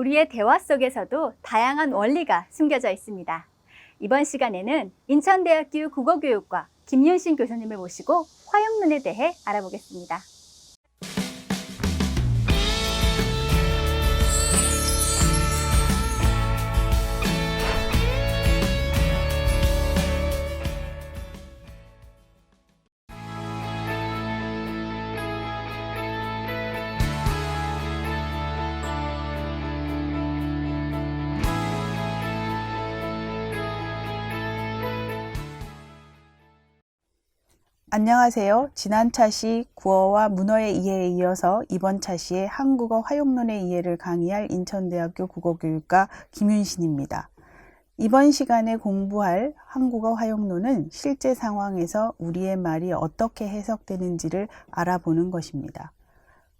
우리의 대화 속에서도 다양한 원리가 숨겨져 있습니다. 이번 시간에는 인천대학교 국어교육과 김윤신 교수님을 모시고 화용론에 대해 알아보겠습니다. 안녕하세요. 지난 차시 구어와 문어의 이해에 이어서 이번 차시에 한국어 화용론의 이해를 강의할 인천대학교 국어교육과 김윤신입니다. 이번 시간에 공부할 한국어 화용론은 실제 상황에서 우리의 말이 어떻게 해석되는지를 알아보는 것입니다.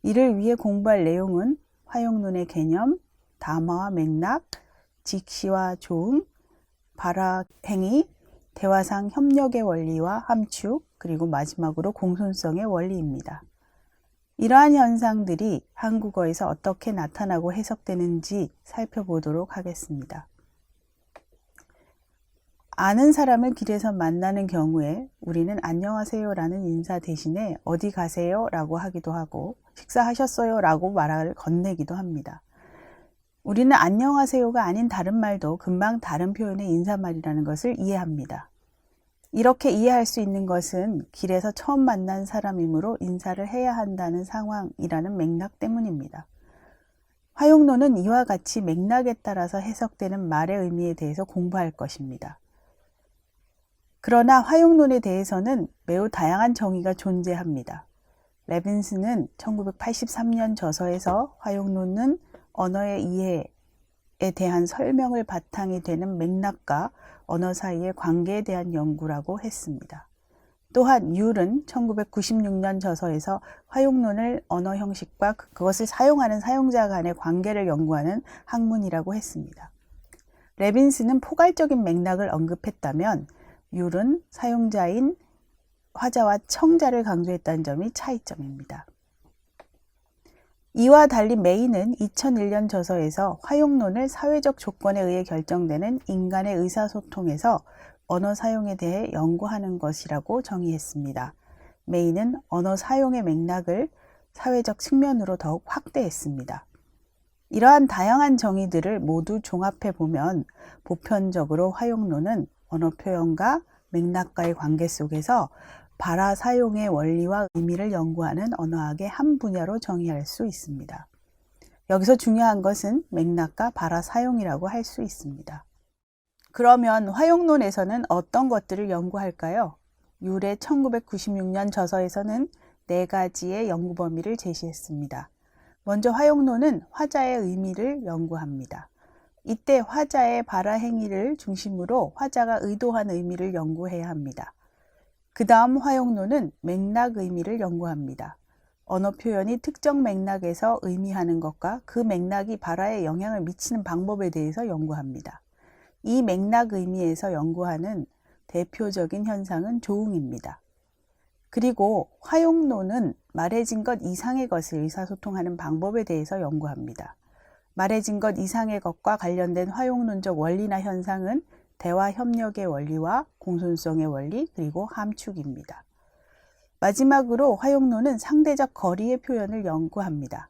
이를 위해 공부할 내용은 화용론의 개념, 담화와 맥락, 직시와 조응, 발화 행위, 대화상 협력의 원리와 함축, 그리고 마지막으로 공손성의 원리입니다. 이러한 현상들이 한국어에서 어떻게 나타나고 해석되는지 살펴보도록 하겠습니다. 아는 사람을 길에서 만나는 경우에 우리는 안녕하세요 라는 인사 대신에 어디 가세요 라고 하기도 하고 식사하셨어요 라고 말을 건네기도 합니다. 우리는 안녕하세요가 아닌 다른 말도 금방 다른 표현의 인사말이라는 것을 이해합니다. 이렇게 이해할 수 있는 것은 길에서 처음 만난 사람이므로 인사를 해야 한다는 상황이라는 맥락 때문입니다. 화용론은 이와 같이 맥락에 따라서 해석되는 말의 의미에 대해서 공부할 것입니다. 그러나 화용론에 대해서는 매우 다양한 정의가 존재합니다. 레빈스는 1983년 저서에서 화용론은 언어의 이해에 대한 설명을 바탕이 되는 맥락과 언어 사이의 관계에 대한 연구라고 했습니다. 또한 율은 1996년 저서에서 화용론을 언어 형식과 그것을 사용하는 사용자 간의 관계를 연구하는 학문이라고 했습니다. 레빈스는 포괄적인 맥락을 언급했다면 율은 사용자인 화자와 청자를 강조했다는 점이 차이점입니다. 이와 달리 메이는 2001년 저서에서 화용론을 사회적 조건에 의해 결정되는 인간의 의사소통에서 언어 사용에 대해 연구하는 것이라고 정의했습니다. 메이는 언어 사용의 맥락을 사회적 측면으로 더욱 확대했습니다. 이러한 다양한 정의들을 모두 종합해 보면 보편적으로 화용론은 언어 표현과 맥락과의 관계 속에서 발화 사용의 원리와 의미를 연구하는 언어학의 한 분야로 정의할 수 있습니다. 여기서 중요한 것은 맥락과 발화 사용이라고 할 수 있습니다. 그러면 화용론에서는 어떤 것들을 연구할까요? 율의 1996년 저서에서는 4가지의 연구 범위를 제시했습니다. 먼저 화용론은 화자의 의미를 연구합니다. 이때 화자의 발화 행위를 중심으로 화자가 의도한 의미를 연구해야 합니다. 그 다음 화용론은 맥락 의미를 연구합니다. 언어 표현이 특정 맥락에서 의미하는 것과 그 맥락이 발화에 영향을 미치는 방법에 대해서 연구합니다. 이 맥락 의미에서 연구하는 대표적인 현상은 조응입니다. 그리고 화용론은 말해진 것 이상의 것을 의사소통하는 방법에 대해서 연구합니다. 말해진 것 이상의 것과 관련된 화용론적 원리나 현상은 대화 협력의 원리와 공손성의 원리, 그리고 함축입니다. 마지막으로 화용론은 상대적 거리의 표현을 연구합니다.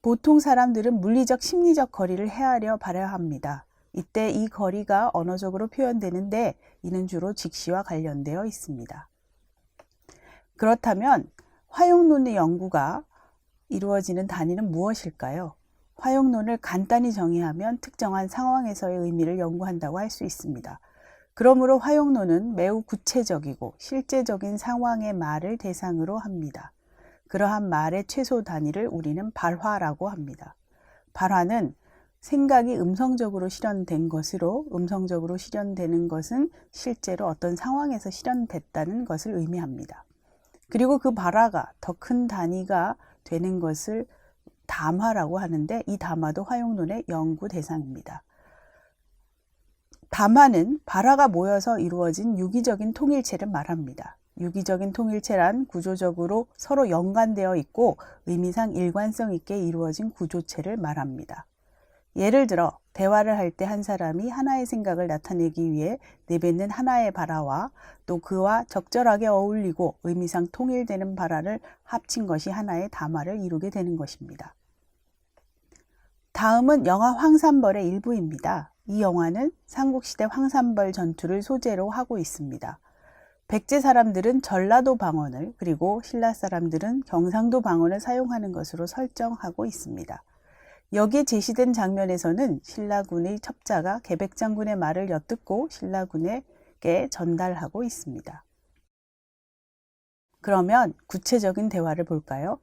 보통 사람들은 물리적, 심리적 거리를 헤아려 발화합니다. 이때 이 거리가 언어적으로 표현되는데 이는 주로 직시와 관련되어 있습니다. 그렇다면 화용론의 연구가 이루어지는 단위는 무엇일까요? 화용론을 간단히 정의하면 특정한 상황에서의 의미를 연구한다고 할 수 있습니다. 그러므로 화용론은 매우 구체적이고 실제적인 상황의 말을 대상으로 합니다. 그러한 말의 최소 단위를 우리는 발화라고 합니다. 발화는 생각이 음성적으로 실현된 것으로, 음성적으로 실현되는 것은 실제로 어떤 상황에서 실현됐다는 것을 의미합니다. 그리고 그 발화가 더 큰 단위가 되는 것을 담화라고 하는데 이 담화도 화용론의 연구 대상입니다. 담화는 발화가 모여서 이루어진 유기적인 통일체를 말합니다. 유기적인 통일체란 구조적으로 서로 연관되어 있고 의미상 일관성 있게 이루어진 구조체를 말합니다. 예를 들어 대화를 할 때 한 사람이 하나의 생각을 나타내기 위해 내뱉는 하나의 발화와 또 그와 적절하게 어울리고 의미상 통일되는 발화를 합친 것이 하나의 담화를 이루게 되는 것입니다. 다음은 영화 황산벌의 일부입니다. 이 영화는 삼국시대 황산벌 전투를 소재로 하고 있습니다. 백제 사람들은 전라도 방언을 그리고 신라 사람들은 경상도 방언을 사용하는 것으로 설정하고 있습니다. 여기에 제시된 장면에서는 신라군의 첩자가 계백장군의 말을 엿듣고 신라군에게 전달하고 있습니다. 그러면 구체적인 대화를 볼까요?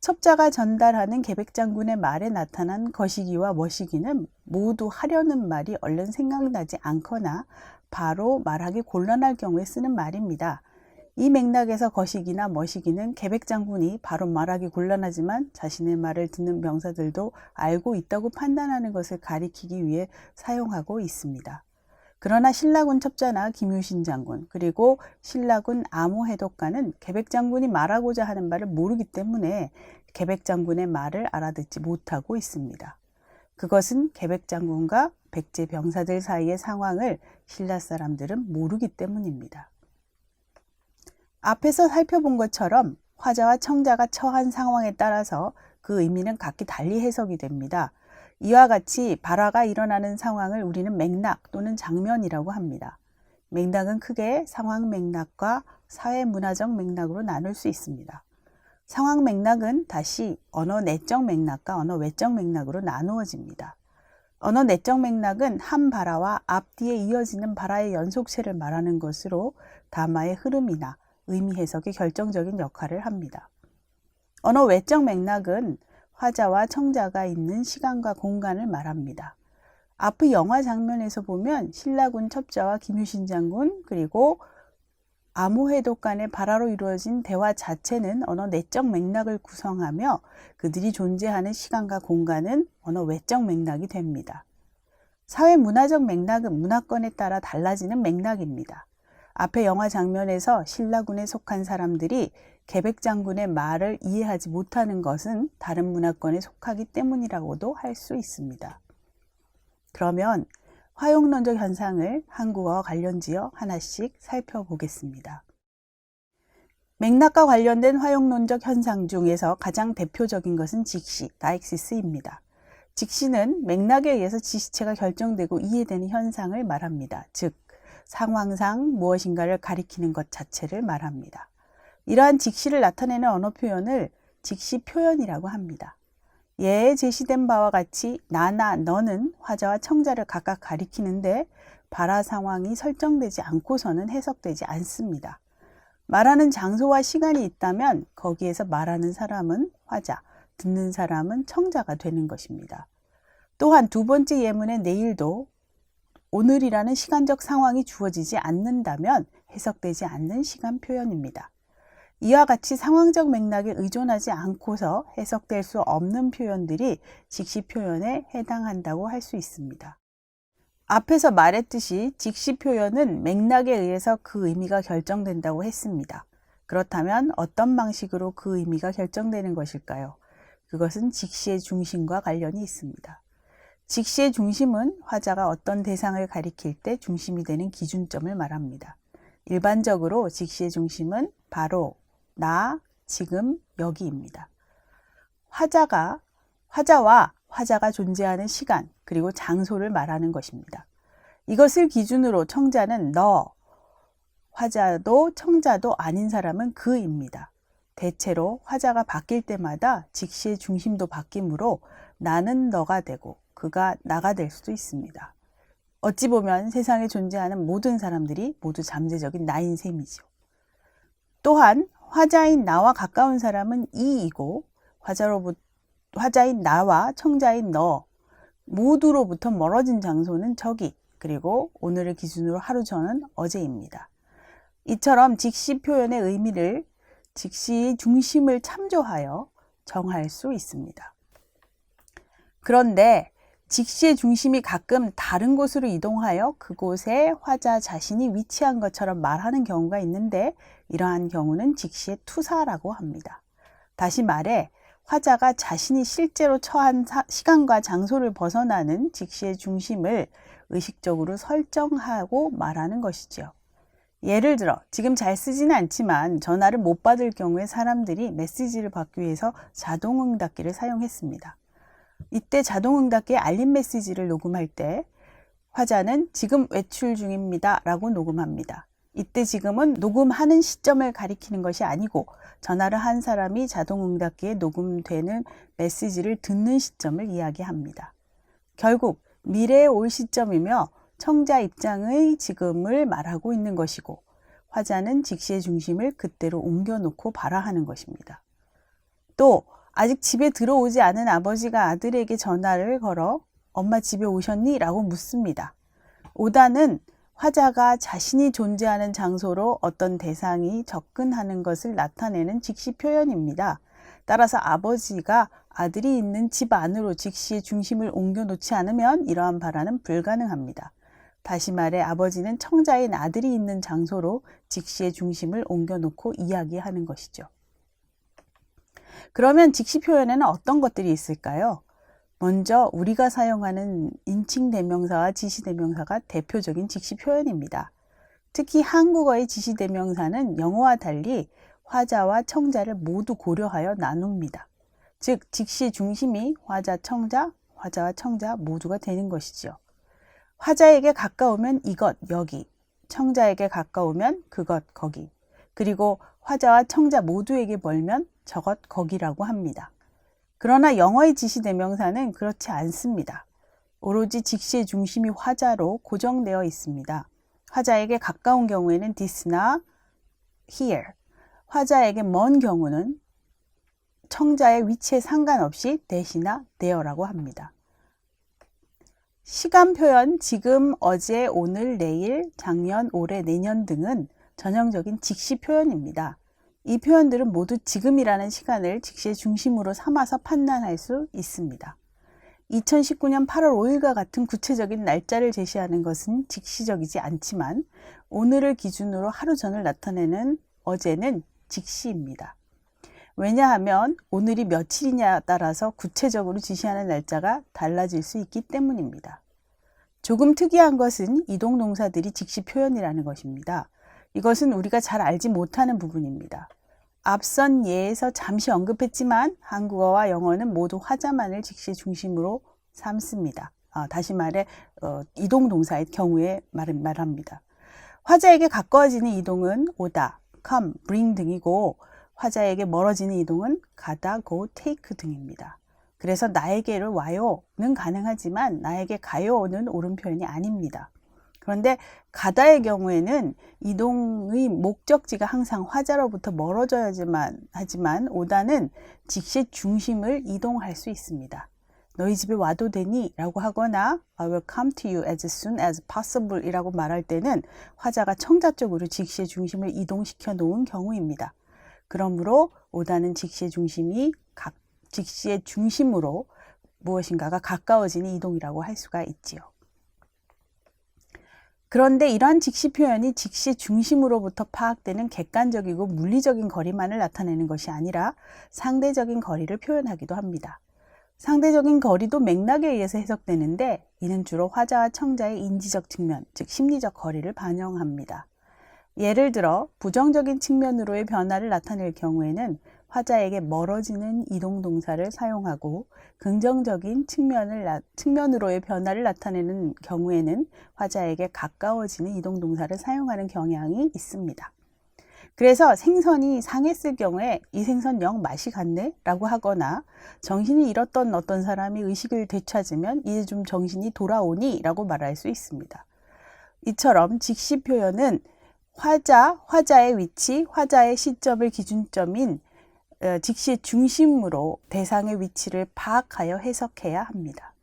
첩자가 전달하는 계백장군의 말에 나타난 거시기와 머시기는 모두 하려는 말이 얼른 생각나지 않거나 바로 말하기 곤란할 경우에 쓰는 말입니다. 이 맥락에서 거시기나 머시기는 계백장군이 바로 말하기 곤란하지만 자신의 말을 듣는 병사들도 알고 있다고 판단하는 것을 가리키기 위해 사용하고 있습니다. 그러나 신라군 첩자나 김유신 장군 그리고 신라군 암호해독가는 계백장군이 말하고자 하는 말을 모르기 때문에 계백장군의 말을 알아듣지 못하고 있습니다. 그것은 계백장군과 백제 병사들 사이의 상황을 신라 사람들은 모르기 때문입니다. 앞에서 살펴본 것처럼 화자와 청자가 처한 상황에 따라서 그 의미는 각기 달리 해석이 됩니다. 이와 같이 발화가 일어나는 상황을 우리는 맥락 또는 장면이라고 합니다. 맥락은 크게 상황 맥락과 사회 문화적 맥락으로 나눌 수 있습니다. 상황 맥락은 다시 언어 내적 맥락과 언어 외적 맥락으로 나누어집니다. 언어 내적 맥락은 한 발화와 앞뒤에 이어지는 발화의 연속체를 말하는 것으로 담화의 흐름이나 의미 해석에 결정적인 역할을 합니다. 언어 외적 맥락은 화자와 청자가 있는 시간과 공간을 말합니다. 앞의 영화 장면에서 보면 신라군 첩자와 김유신 장군 그리고 암호해독 간의 발화로 이루어진 대화 자체는 언어 내적 맥락을 구성하며 그들이 존재하는 시간과 공간은 언어 외적 맥락이 됩니다. 사회 문화적 맥락은 문화권에 따라 달라지는 맥락입니다. 앞의 영화 장면에서 신라군에 속한 사람들이 계백장군의 말을 이해하지 못하는 것은 다른 문화권에 속하기 때문이라고도 할 수 있습니다. 그러면 화용론적 현상을 한국어와 관련지어 하나씩 살펴보겠습니다. 맥락과 관련된 화용론적 현상 중에서 가장 대표적인 것은 직시, 다익시스입니다. 직시는 맥락에 의해서 지시체가 결정되고 이해되는 현상을 말합니다. 즉, 상황상 무엇인가를 가리키는 것 자체를 말합니다. 이러한 직시를 나타내는 언어 표현을 직시 표현이라고 합니다. 예에 제시된 바와 같이 나나 너는 화자와 청자를 각각 가리키는데 발화 상황이 설정되지 않고서는 해석되지 않습니다. 말하는 장소와 시간이 있다면 거기에서 말하는 사람은 화자, 듣는 사람은 청자가 되는 것입니다. 또한 두 번째 예문의 내일도 오늘이라는 시간적 상황이 주어지지 않는다면 해석되지 않는 시간 표현입니다. 이와 같이 상황적 맥락에 의존하지 않고서 해석될 수 없는 표현들이 직시 표현에 해당한다고 할 수 있습니다. 앞에서 말했듯이 직시 표현은 맥락에 의해서 그 의미가 결정된다고 했습니다. 그렇다면 어떤 방식으로 그 의미가 결정되는 것일까요? 그것은 직시의 중심과 관련이 있습니다. 직시의 중심은 화자가 어떤 대상을 가리킬 때 중심이 되는 기준점을 말합니다. 일반적으로 직시의 중심은 바로 나, 지금, 여기입니다. 화자와 화자가 존재하는 시간 그리고 장소를 말하는 것입니다. 이것을 기준으로 청자는 너, 화자도 청자도 아닌 사람은 그입니다. 대체로 화자가 바뀔 때마다 직시의 중심도 바뀌므로 나는 너가 되고 그가 나가 될 수도 있습니다. 어찌 보면 세상에 존재하는 모든 사람들이 모두 잠재적인 나인 셈이죠. 또한 화자인 나와 가까운 사람은 이이고 화자인 나와 청자인 너 모두로부터 멀어진 장소는 저기 그리고 오늘을 기준으로 하루 전은 어제입니다. 이처럼 직시 표현의 의미를 직시의 중심을 참조하여 정할 수 있습니다. 그런데 직시의 중심이 가끔 다른 곳으로 이동하여 그곳에 화자 자신이 위치한 것처럼 말하는 경우가 있는데 이러한 경우는 직시의 투사라고 합니다. 다시 말해 화자가 자신이 실제로 처한 시간과 장소를 벗어나는 직시의 중심을 의식적으로 설정하고 말하는 것이지요. 예를 들어 지금 잘 쓰지는 않지만 전화를 못 받을 경우에 사람들이 메시지를 받기 위해서 자동응답기를 사용했습니다. 이때 자동응답기의 알림 메시지를 녹음할 때 화자는 지금 외출 중입니다 라고 녹음합니다. 이때 지금은 녹음하는 시점을 가리키는 것이 아니고 전화를 한 사람이 자동응답기에 녹음되는 메시지를 듣는 시점을 이야기합니다. 결국 미래에 올 시점이며 청자 입장의 지금을 말하고 있는 것이고 화자는 직시의 중심을 그때로 옮겨놓고 발화하는 것입니다. 또 아직 집에 들어오지 않은 아버지가 아들에게 전화를 걸어 엄마 집에 오셨니? 라고 묻습니다. 오다는 화자가 자신이 존재하는 장소로 어떤 대상이 접근하는 것을 나타내는 직시 표현입니다. 따라서 아버지가 아들이 있는 집 안으로 직시의 중심을 옮겨놓지 않으면 이러한 발화는 불가능합니다. 다시 말해 아버지는 청자인 아들이 있는 장소로 직시의 중심을 옮겨놓고 이야기하는 것이죠. 그러면 직시 표현에는 어떤 것들이 있을까요? 먼저 우리가 사용하는 인칭대명사와 지시대명사가 대표적인 직시 표현입니다. 특히 한국어의 지시대명사는 영어와 달리 화자와 청자를 모두 고려하여 나눕니다. 즉 직시의 중심이 화자, 청자, 화자와 청자 모두가 되는 것이죠. 화자에게 가까우면 이것, 여기, 청자에게 가까우면 그것, 거기, 그리고 화자와 청자 모두에게 멀면 저것, 거기라고 합니다. 그러나 영어의 지시대명사는 그렇지 않습니다. 오로지 직시의 중심이 화자로 고정되어 있습니다. 화자에게 가까운 경우에는 this나 here, 화자에게 먼 경우는 청자의 위치에 상관없이 that이나 there라고 합니다. 시간 표현 지금, 어제, 오늘, 내일, 작년, 올해, 내년 등은 전형적인 직시 표현입니다. 이 표현들은 모두 지금이라는 시간을 직시의 중심으로 삼아서 판단할 수 있습니다. 2019년 8월 5일과 같은 구체적인 날짜를 제시하는 것은 직시적이지 않지만 오늘을 기준으로 하루 전을 나타내는 어제는 직시입니다. 왜냐하면 오늘이 며칠이냐에 따라서 구체적으로 지시하는 날짜가 달라질 수 있기 때문입니다. 조금 특이한 것은 이동동사들이 직시 표현이라는 것입니다. 이것은 우리가 잘 알지 못하는 부분입니다. 앞선 예에서 잠시 언급했지만 한국어와 영어는 모두 화자만을 직시 중심으로 삼습니다. 다시 말해 이동동사의 경우에 말합니다. 화자에게 가까워지는 이동은 오다, come, bring 등이고 화자에게 멀어지는 이동은 가다, go, take 등입니다. 그래서 나에게를 와요는 가능하지만 나에게 가요는 옳은 표현이 아닙니다. 그런데 가다의 경우에는 이동의 목적지가 항상 화자로부터 멀어져야지만 하지만 오다는 직시의 중심을 이동할 수 있습니다. 너희 집에 와도 되니? 라고 하거나 I will come to you as soon as possible 이라고 말할 때는 화자가 청자 쪽으로 직시의 중심을 이동시켜 놓은 경우입니다. 그러므로 오다는 직시의 중심으로 무엇인가가 가까워지는 이동이라고 할 수가 있지요. 그런데 이러한 직시 표현이 직시의 중심으로부터 파악되는 객관적이고 물리적인 거리만을 나타내는 것이 아니라 상대적인 거리를 표현하기도 합니다. 상대적인 거리도 맥락에 의해서 해석되는데 이는 주로 화자와 청자의 인지적 측면, 즉 심리적 거리를 반영합니다. 예를 들어 부정적인 측면으로의 변화를 나타낼 경우에는 화자에게 멀어지는 이동동사를 사용하고 긍정적인 측면으로의 변화를 나타내는 경우에는 화자에게 가까워지는 이동동사를 사용하는 경향이 있습니다. 그래서 생선이 상했을 경우에 이 생선 영 맛이 갔네? 라고 하거나 정신이 잃었던 어떤 사람이 의식을 되찾으면 이제 좀 정신이 돌아오니? 라고 말할 수 있습니다. 이처럼 직시 표현은 화자의 위치, 화자의 시점을 기준점인 직시의 중심으로 대상의 위치를 파악하여 해석해야 합니다.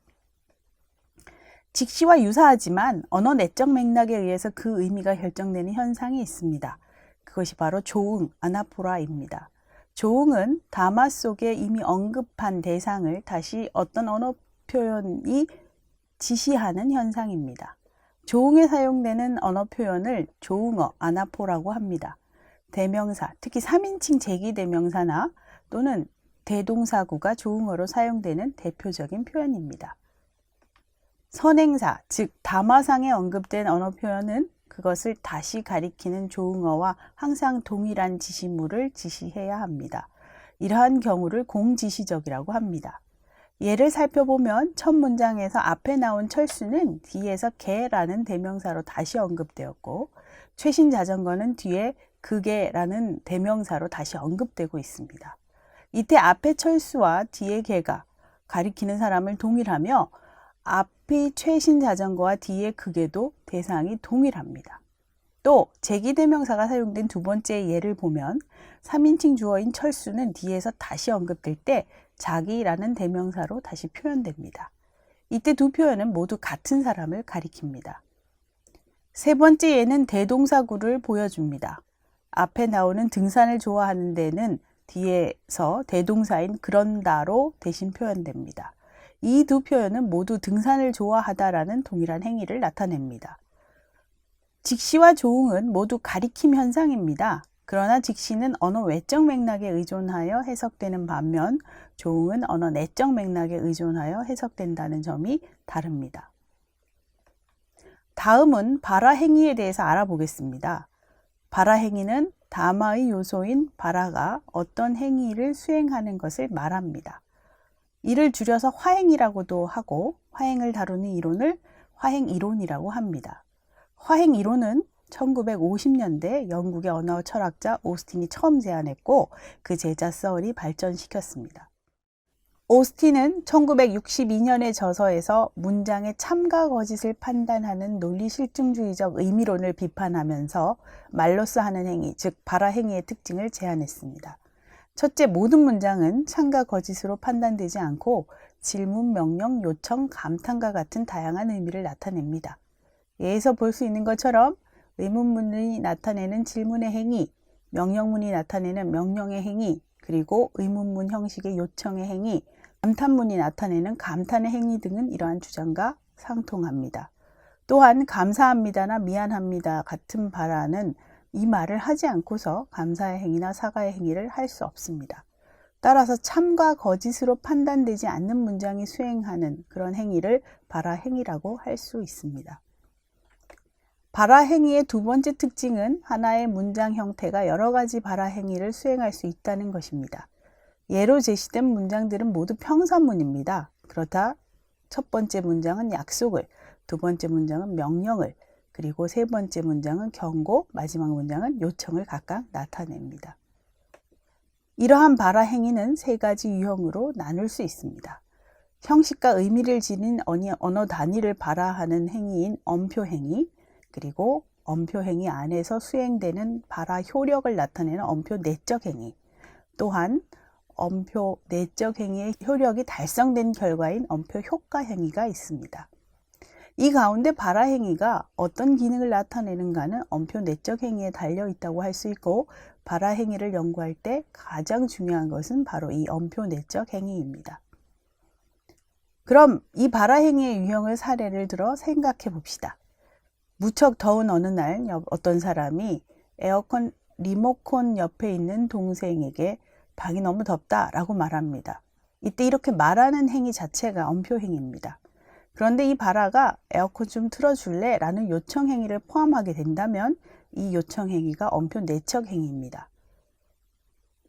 직시와 유사하지만 언어 내적 맥락에 의해서 그 의미가 결정되는 현상이 있습니다. 그것이 바로 조응, 아나포라입니다. 조응은 담화 속에 이미 언급한 대상을 다시 어떤 언어 표현이 지시하는 현상입니다. 조응에 사용되는 언어 표현을 조응어, 아나포라고 합니다. 대명사, 특히 3인칭 제기대명사나 또는 대동사구가 조응어로 사용되는 대표적인 표현입니다. 선행사, 즉 담화상에 언급된 언어 표현은 그것을 다시 가리키는 조응어와 항상 동일한 지시물을 지시해야 합니다. 이러한 경우를 공지시적이라고 합니다. 예를 살펴보면 첫 문장에서 앞에 나온 철수는 뒤에서 개라는 대명사로 다시 언급되었고, 최신 자전거는 뒤에 그개라는 대명사로 다시 언급되고 있습니다. 이때 앞에 철수와 뒤에 개가 가리키는 사람을 동일하며 앞이 최신 자전거와 뒤에 그개도 대상이 동일합니다. 또 제기대명사가 사용된 두 번째 예를 보면 3인칭 주어인 철수는 뒤에서 다시 언급될 때 자기라는 대명사로 다시 표현됩니다. 이때 두 표현은 모두 같은 사람을 가리킵니다. 세 번째 예는 대동사구를 보여줍니다. 앞에 나오는 등산을 좋아하는 데는 뒤에서 대동사인 그런다로 대신 표현됩니다. 이 두 표현은 모두 등산을 좋아하다라는 동일한 행위를 나타냅니다. 직시와 조응은 모두 가리킴 현상입니다. 그러나 직시는 언어 외적 맥락에 의존하여 해석되는 반면 조응은 언어 내적 맥락에 의존하여 해석된다는 점이 다릅니다. 다음은 발화행위에 대해서 알아보겠습니다. 발화행위는 담화의 요소인 발화가 어떤 행위를 수행하는 것을 말합니다. 이를 줄여서 화행이라고도 하고 화행을 다루는 이론을 화행이론이라고 합니다. 화행이론은 1950년대 영국의 언어 철학자 오스틴이 처음 제안했고 그 제자 서울이 발전시켰습니다. 오스틴은 1962년의 저서에서 문장의 참과 거짓을 판단하는 논리실증주의적 의미론을 비판하면서 말로써 하는 행위, 즉 발화행위의 특징을 제안했습니다. 첫째, 모든 문장은 참과 거짓으로 판단되지 않고 질문, 명령, 요청, 감탄과 같은 다양한 의미를 나타냅니다. 예에서 볼 수 있는 것처럼 의문문이 나타내는 질문의 행위, 명령문이 나타내는 명령의 행위, 그리고 의문문 형식의 요청의 행위, 감탄문이 나타내는 감탄의 행위 등은 이러한 주장과 상통합니다. 또한 감사합니다나 미안합니다 같은 발화는 이 말을 하지 않고서 감사의 행위나 사과의 행위를 할 수 없습니다. 따라서 참과 거짓으로 판단되지 않는 문장이 수행하는 그런 행위를 발화행위라고 할 수 있습니다. 발화행위의 두 번째 특징은 하나의 문장 형태가 여러 가지 발화행위를 수행할 수 있다는 것입니다. 예로 제시된 문장들은 모두 평서문입니다. 그렇다 첫 번째 문장은 약속을, 두 번째 문장은 명령을, 그리고 세 번째 문장은 경고, 마지막 문장은 요청을 각각 나타냅니다. 이러한 발화행위는 세 가지 유형으로 나눌 수 있습니다. 형식과 의미를 지닌 언어 단위를 발화하는 행위인 엄표행위, 그리고 엄표행위 안에서 수행되는 발화 효력을 나타내는 엄표 내적 행위, 또한 엄표 내적 행위의 효력이 달성된 결과인 엄표 효과 행위가 있습니다. 이 가운데 발화 행위가 어떤 기능을 나타내는가는 엄표 내적 행위에 달려 있다고 할 수 있고, 발화 행위를 연구할 때 가장 중요한 것은 바로 이 엄표 내적 행위입니다. 그럼 이 발화 행위의 유형을 사례를 들어 생각해 봅시다. 무척 더운 어느 날 어떤 사람이 에어컨 리모컨 옆에 있는 동생에게 방이 너무 덥다 라고 말합니다. 이때 이렇게 말하는 행위 자체가 엄표 행위입니다. 그런데 이 발화가 에어컨 좀 틀어줄래? 라는 요청 행위를 포함하게 된다면 이 요청 행위가 엄표 내적 행위입니다.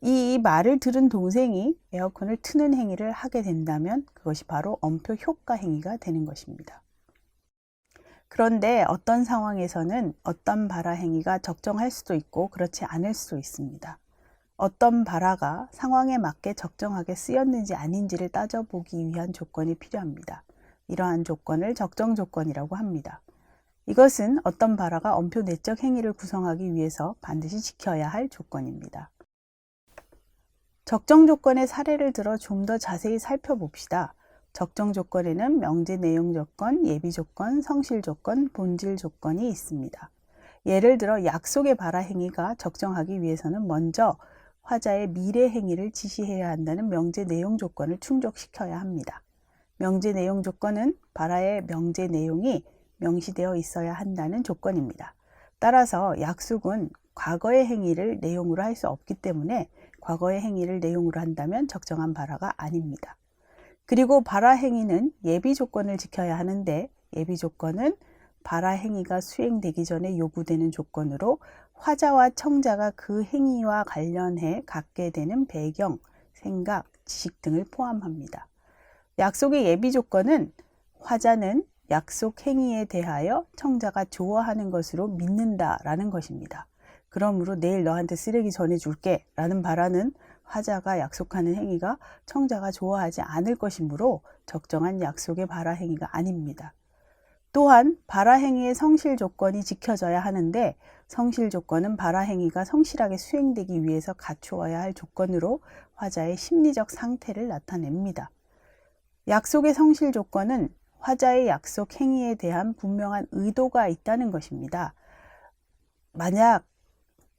이 말을 들은 동생이 에어컨을 트는 행위를 하게 된다면 그것이 바로 엄표 효과 행위가 되는 것입니다. 그런데 어떤 상황에서는 어떤 발화 행위가 적정할 수도 있고 그렇지 않을 수도 있습니다. 어떤 발화가 상황에 맞게 적정하게 쓰였는지 아닌지를 따져보기 위한 조건이 필요합니다. 이러한 조건을 적정 조건이라고 합니다. 이것은 어떤 발화가 엄표 내적 행위를 구성하기 위해서 반드시 지켜야 할 조건입니다. 적정 조건의 사례를 들어 좀 더 자세히 살펴봅시다. 적정 조건에는 명제 내용 조건, 예비 조건, 성실 조건, 본질 조건이 있습니다. 예를 들어 약속의 발화 행위가 적정하기 위해서는 먼저 화자의 미래 행위를 지시해야 한다는 명제 내용 조건을 충족시켜야 합니다. 명제 내용 조건은 발화의 명제 내용이 명시되어 있어야 한다는 조건입니다. 따라서 약속은 과거의 행위를 내용으로 할 수 없기 때문에 과거의 행위를 내용으로 한다면 적정한 발화가 아닙니다. 그리고 발화 행위는 예비 조건을 지켜야 하는데 예비 조건은 발화 행위가 수행되기 전에 요구되는 조건으로 화자와 청자가 그 행위와 관련해 갖게 되는 배경, 생각, 지식 등을 포함합니다. 약속의 예비 조건은 화자는 약속 행위에 대하여 청자가 좋아하는 것으로 믿는다라는 것입니다. 그러므로 내일 너한테 쓰레기 전해줄게 라는 발화는 화자가 약속하는 행위가 청자가 좋아하지 않을 것이므로 적정한 약속의 발화 행위가 아닙니다. 또한 발화 행위의 성실 조건이 지켜져야 하는데 성실 조건은 발화 행위가 성실하게 수행되기 위해서 갖추어야 할 조건으로 화자의 심리적 상태를 나타냅니다. 약속의 성실 조건은 화자의 약속 행위에 대한 분명한 의도가 있다는 것입니다. 만약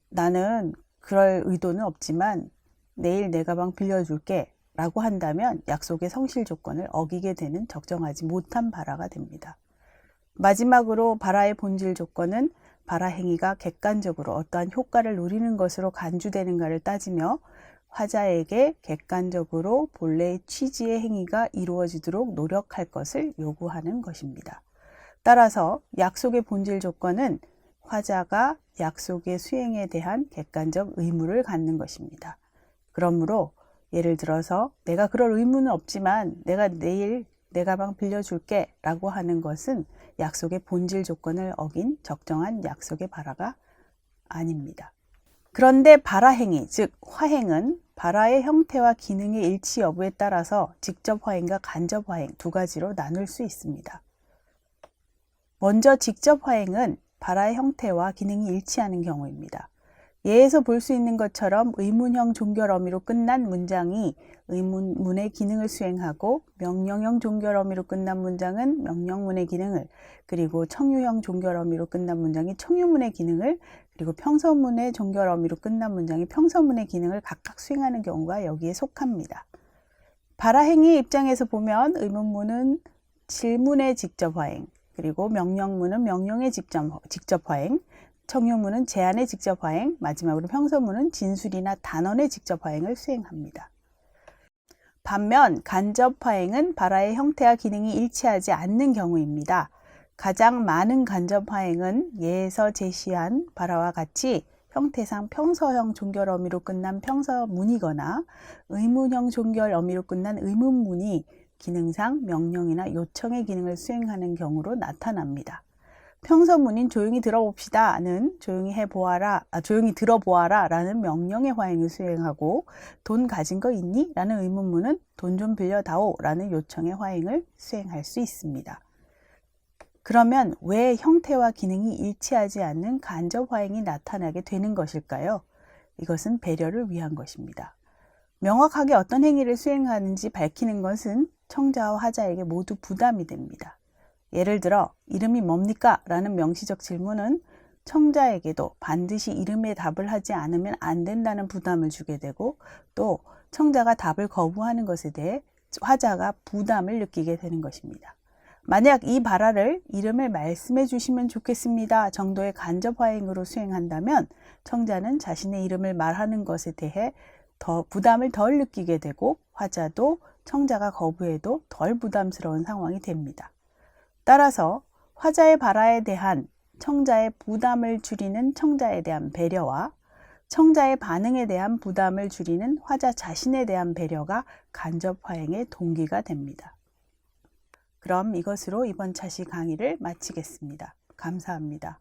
나는 그럴 의도는 없지만 내일 내 가방 빌려줄게 라고 한다면 약속의 성실 조건을 어기게 되는 적정하지 못한 발화가 됩니다. 마지막으로 발화의 본질 조건은 발화 행위가 객관적으로 어떠한 효과를 노리는 것으로 간주되는가를 따지며 화자에게 객관적으로 본래의 취지의 행위가 이루어지도록 노력할 것을 요구하는 것입니다. 따라서 약속의 본질 조건은 화자가 약속의 수행에 대한 객관적 의무를 갖는 것입니다. 그러므로 예를 들어서 내가 그럴 의무는 없지만 내가 내일 내 가방 빌려줄게 라고 하는 것은 약속의 본질 조건을 어긴 적정한 약속의 발화가 아닙니다. 그런데 발화 행위, 즉 화행은 발화의 형태와 기능의 일치 여부에 따라서 직접 화행과 간접 화행 두 가지로 나눌 수 있습니다. 먼저 직접 화행은 발화의 형태와 기능이 일치하는 경우입니다. 예에서 볼 수 있는 것처럼 의문형 종결 어미로 끝난 문장이 의문문의 기능을 수행하고 명령형 종결 어미로 끝난 문장은 명령문의 기능을, 그리고 청유형 종결 어미로 끝난 문장이 청유문의 기능을, 그리고 평서문의 종결 어미로 끝난 문장이 평서문의 기능을 각각 수행하는 경우가 여기에 속합니다. 발화 행위의 입장에서 보면 의문문은 질문의 직접 화행, 그리고 명령문은 명령의 직접 화행, 청유문은 제안의 직접 화행, 마지막으로 평서문은 진술이나 단언의 직접 화행을 수행합니다. 반면 간접 화행은 발화의 형태와 기능이 일치하지 않는 경우입니다. 가장 많은 간접 화행은 예에서 제시한 발화와 같이 형태상 평서형 종결 어미로 끝난 평서문이거나 의문형 종결 어미로 끝난 의문문이 기능상 명령이나 요청의 기능을 수행하는 경우로 나타납니다. 평서문인 조용히 들어봅시다는 조용히 들어보아라 라는 명령의 화행을 수행하고 돈 가진 거 있니? 라는 의문문은 돈 좀 빌려다오 라는 요청의 화행을 수행할 수 있습니다. 그러면 왜 형태와 기능이 일치하지 않는 간접 화행이 나타나게 되는 것일까요? 이것은 배려를 위한 것입니다. 명확하게 어떤 행위를 수행하는지 밝히는 것은 청자와 화자에게 모두 부담이 됩니다. 예를 들어 이름이 뭡니까? 라는 명시적 질문은 청자에게도 반드시 이름에 답을 하지 않으면 안 된다는 부담을 주게 되고 또 청자가 답을 거부하는 것에 대해 화자가 부담을 느끼게 되는 것입니다. 만약 이 발화를 이름을 말씀해 주시면 좋겠습니다 정도의 간접 화행으로 수행한다면 청자는 자신의 이름을 말하는 것에 대해 더 부담을 덜 느끼게 되고 화자도 청자가 거부해도 덜 부담스러운 상황이 됩니다. 따라서 화자의 발화에 대한 청자의 부담을 줄이는 청자에 대한 배려와 청자의 반응에 대한 부담을 줄이는 화자 자신에 대한 배려가 간접 화행의 동기가 됩니다. 그럼 이것으로 이번 차시 강의를 마치겠습니다. 감사합니다.